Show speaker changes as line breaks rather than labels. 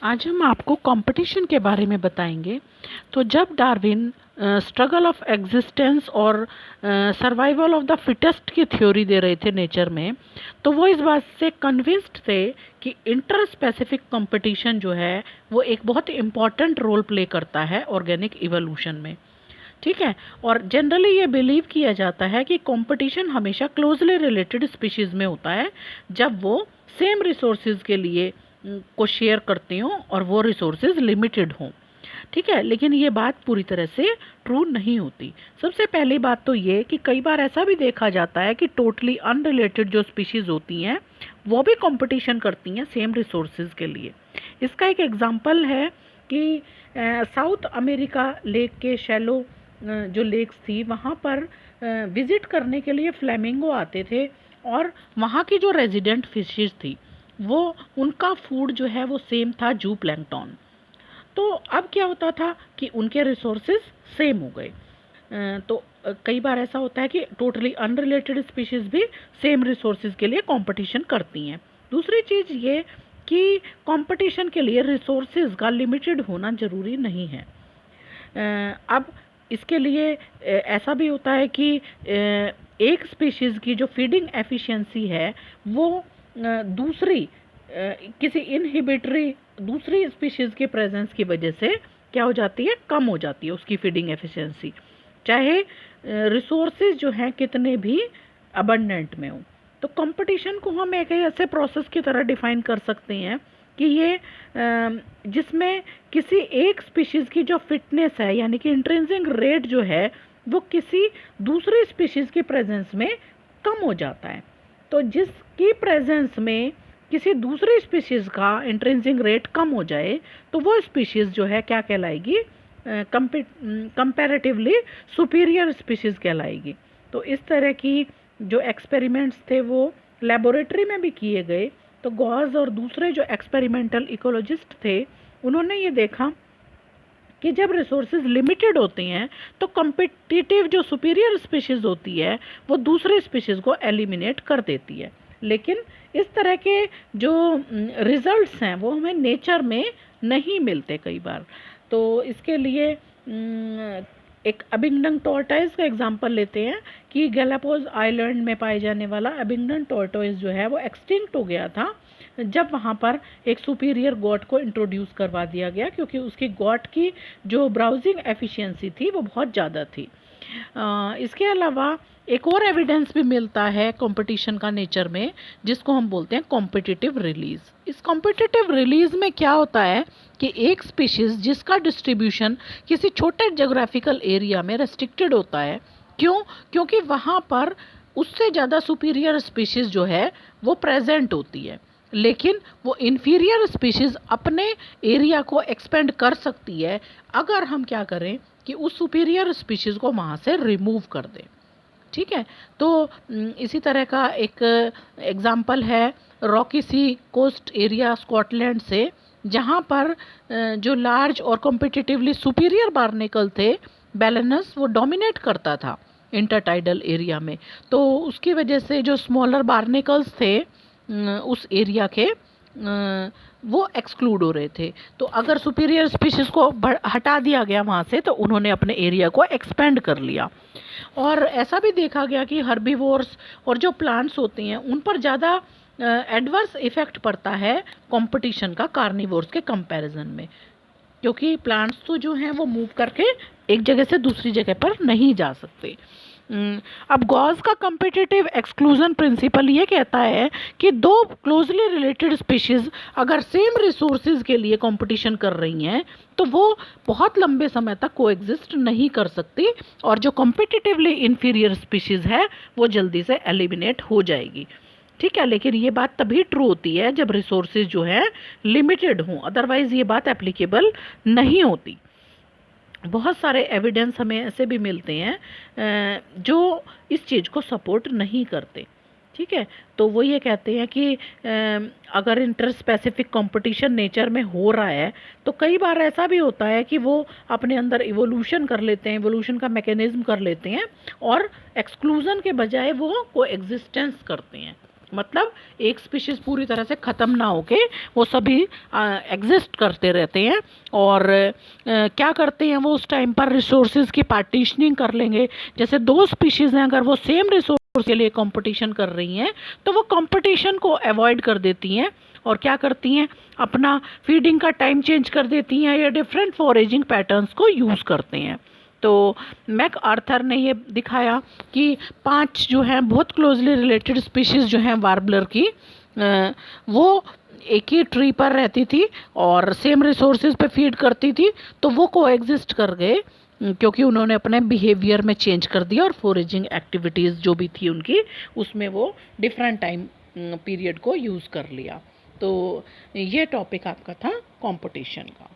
आज हम आपको कंपटीशन के बारे में बताएंगे। तो जब डार्विन स्ट्रगल ऑफ एग्जिस्टेंस और सर्वाइवल ऑफ द फिटेस्ट की थ्योरी दे रहे थे नेचर में, तो वो इस बात से कन्विंस्ड थे कि इंटर स्पेसिफिक कंपटीशन जो है वो एक बहुत इम्पॉर्टेंट रोल प्ले करता है ऑर्गेनिक इवोल्यूशन में। ठीक है। और जनरली ये बिलीव किया जाता है कि कंपटीशन हमेशा क्लोजली रिलेटेड स्पीशीज में होता है जब वो सेम रिसोर्सेज के लिए को शेयर करते हों और वो रिसोर्सेज लिमिटेड हों। ठीक है, लेकिन ये बात पूरी तरह से ट्रू नहीं होती। सबसे पहली बात तो ये कि कई बार ऐसा भी देखा जाता है कि टोटली अनरिलेटेड जो स्पीशीज़ होती हैं वो भी कंपटीशन करती हैं सेम रिसोर्सेज के लिए। इसका एक एग्जांपल है कि साउथ अमेरिका लेक के शैलो जो लेक्स थी वहाँ पर विज़िट करने के लिए फ्लेमिंगो आते थे और वहाँ की जो रेजिडेंट फिशेस थी वो उनका फूड जो है वो सेम था जू प्लैंकटन। तो अब क्या होता था कि उनके रिसोर्सेज सेम हो गए। तो कई बार ऐसा होता है कि टोटली अनरिलेटेड स्पीशीज़ भी सेम रिसोर्सेज के लिए कंपटीशन करती हैं। दूसरी चीज़ ये कि कंपटीशन के लिए रिसोर्सेज का लिमिटेड होना ज़रूरी नहीं है। अब इसके लिए ऐसा भी होता है कि एक स्पीशीज़ की जो फीडिंग एफिशिएंसी है वो दूसरी किसी इनहिबिटरी दूसरी स्पीशीज़ के प्रेजेंस की वजह से क्या हो जाती है, कम हो जाती है उसकी फीडिंग एफिशिएंसी, चाहे रिसोर्सेज जो हैं कितने भी अबंडेंट में हो। तो कंपटीशन को हम एक ऐसे प्रोसेस की तरह डिफाइन कर सकते हैं कि ये जिसमें किसी एक स्पीशीज़ की जो फिटनेस है यानी कि इंट्रिंसिक रेट जो है वो किसी दूसरी स्पीशीज़ की प्रेजेंस में कम हो जाता है। तो जिसकी प्रेजेंस में किसी दूसरी स्पीशीज़ का इंट्रिंसिक रेट कम हो जाए तो वो स्पीशीज़ जो है क्या कहलाएगी, कंपैरेटिवली सुपीरियर स्पीशीज़ कहलाएगी। तो इस तरह की जो एक्सपेरिमेंट्स थे वो लेबोरेटरी में भी किए गए। तो गॉज और दूसरे जो एक्सपेरिमेंटल इकोलॉजिस्ट थे उन्होंने ये देखा कि जब रिसोर्सेज लिमिटेड होती हैं तो कम्पिटिटिव जो सुपीरियर स्पीशीज़ होती है वो दूसरे स्पीशीज़ को एलिमिनेट कर देती है। लेकिन इस तरह के जो रिजल्ट्स हैं वो हमें नेचर में नहीं मिलते कई बार। तो इसके लिए एक अबिंगडन टॉर्टोइज का एग्जांपल लेते हैं कि गैलापागोस आइलैंड में पाए जाने वाला अबिंगडन टॉर्टोइज जो है वो एक्सटिंक्ट हो गया था जब वहाँ पर एक सुपीरियर गॉट को इंट्रोड्यूस करवा दिया गया, क्योंकि उसकी गॉट की जो ब्राउजिंग एफिशिएंसी थी वो बहुत ज़्यादा थी। इसके अलावा एक और एविडेंस भी मिलता है कंपटीशन का नेचर में, जिसको हम बोलते हैं कॉम्पिटिटिव रिलीज। इस कॉम्पिटिटिव रिलीज में क्या होता है कि एक स्पीशीज़ जिसका डिस्ट्रीब्यूशन किसी छोटे जोग्राफिकल एरिया में रेस्ट्रिक्टेड होता है, क्योंकि वहाँ पर उससे ज़्यादा सुपीरियर स्पीशीज़ जो है वो प्रेजेंट होती है, लेकिन वो इन्फीरियर स्पीशीज़ अपने एरिया को एक्सपेंड कर सकती है अगर हम क्या करें कि उस सुपीरियर स्पीशीज़ को वहाँ से रिमूव कर दें। ठीक है। तो इसी तरह का एक एग्जाम्पल है रॉकी सी कोस्ट एरिया स्कॉटलैंड से, जहाँ पर जो लार्ज और कॉम्पिटिटिवली सुपीरियर बार्नेकल थे बैलेनस वो डोमिनेट करता था इंटरटाइडल एरिया में। तो उसकी वजह से जो स्मॉलर बार्नेकल्स थे उस एरिया के वो एक्सक्लूड हो रहे थे। तो अगर सुपीरियर स्पीशीज़ को हटा दिया गया वहाँ से तो उन्होंने अपने एरिया को एक्सपेंड कर लिया। और ऐसा भी देखा गया कि हर्बीवोर्स और जो प्लांट्स होते हैं उन पर ज़्यादा एडवर्स इफ़ेक्ट पड़ता है कंपटीशन का कार्निवोर्स के कंपैरिजन में, क्योंकि प्लांट्स तो जो हैं वो मूव करके एक जगह से दूसरी जगह पर नहीं जा सकते। अब गॉस का कम्पिटिटिव एक्सक्लूजन प्रिंसिपल ये कहता है कि दो क्लोजली रिलेटेड स्पीशीज़ अगर सेम रिसोर्सेज के लिए कंपटीशन कर रही हैं तो वो बहुत लंबे समय तक कोएग्जिस्ट नहीं कर सकती और जो कम्पिटिटिवली इन्फीरियर स्पीशीज़ है वो जल्दी से एलिमिनेट हो जाएगी। ठीक है, लेकिन ये बात तभी ट्रू होती है जब रिसोर्सेज जो है लिमिटेड हों, अदरवाइज़ ये बात एप्लीकेबल नहीं होती। बहुत सारे एविडेंस हमें ऐसे भी मिलते हैं जो इस चीज़ को सपोर्ट नहीं करते। ठीक है, तो वो ये कहते हैं कि अगर इंटर स्पेसिफिक कंपटीशन नेचर में हो रहा है तो कई बार ऐसा भी होता है कि वो अपने अंदर इवोल्यूशन कर लेते हैं, इवोल्यूशन का मैकेनिज्म कर लेते हैं और एक्सक्लूजन के बजाय वो को एग्जिस्टेंस करते हैं। मतलब एक स्पीशीज़ पूरी तरह से ख़त्म ना होके वो सभी एग्जिस्ट करते रहते हैं। और क्या करते हैं वो उस टाइम पर रिसोर्सेज की पार्टीशनिंग कर लेंगे। जैसे दो स्पीशीज़ हैं, अगर वो सेम रिसोर्स के लिए कंपटीशन कर रही हैं तो वो कंपटीशन को अवॉइड कर देती हैं और क्या करती हैं, अपना फीडिंग का टाइम चेंज कर देती हैं या डिफरेंट फॉरेजिंग पैटर्न्स को यूज़ करते हैं। तो मैक आर्थर ने ये दिखाया कि 5 जो हैं बहुत क्लोजली रिलेटेड स्पीशीज़ जो हैं वार्बलर की, वो एक ही ट्री पर रहती थी और सेम रिसोर्सेज पे फीड करती थी, तो वो कोएग्जिस्ट कर गए क्योंकि उन्होंने अपने बिहेवियर में चेंज कर दिया और फोरेजिंग एक्टिविटीज़ जो भी थी उनकी उसमें वो डिफरेंट टाइम पीरियड को यूज़ कर लिया। तो ये टॉपिक आपका था कंपटीशन का।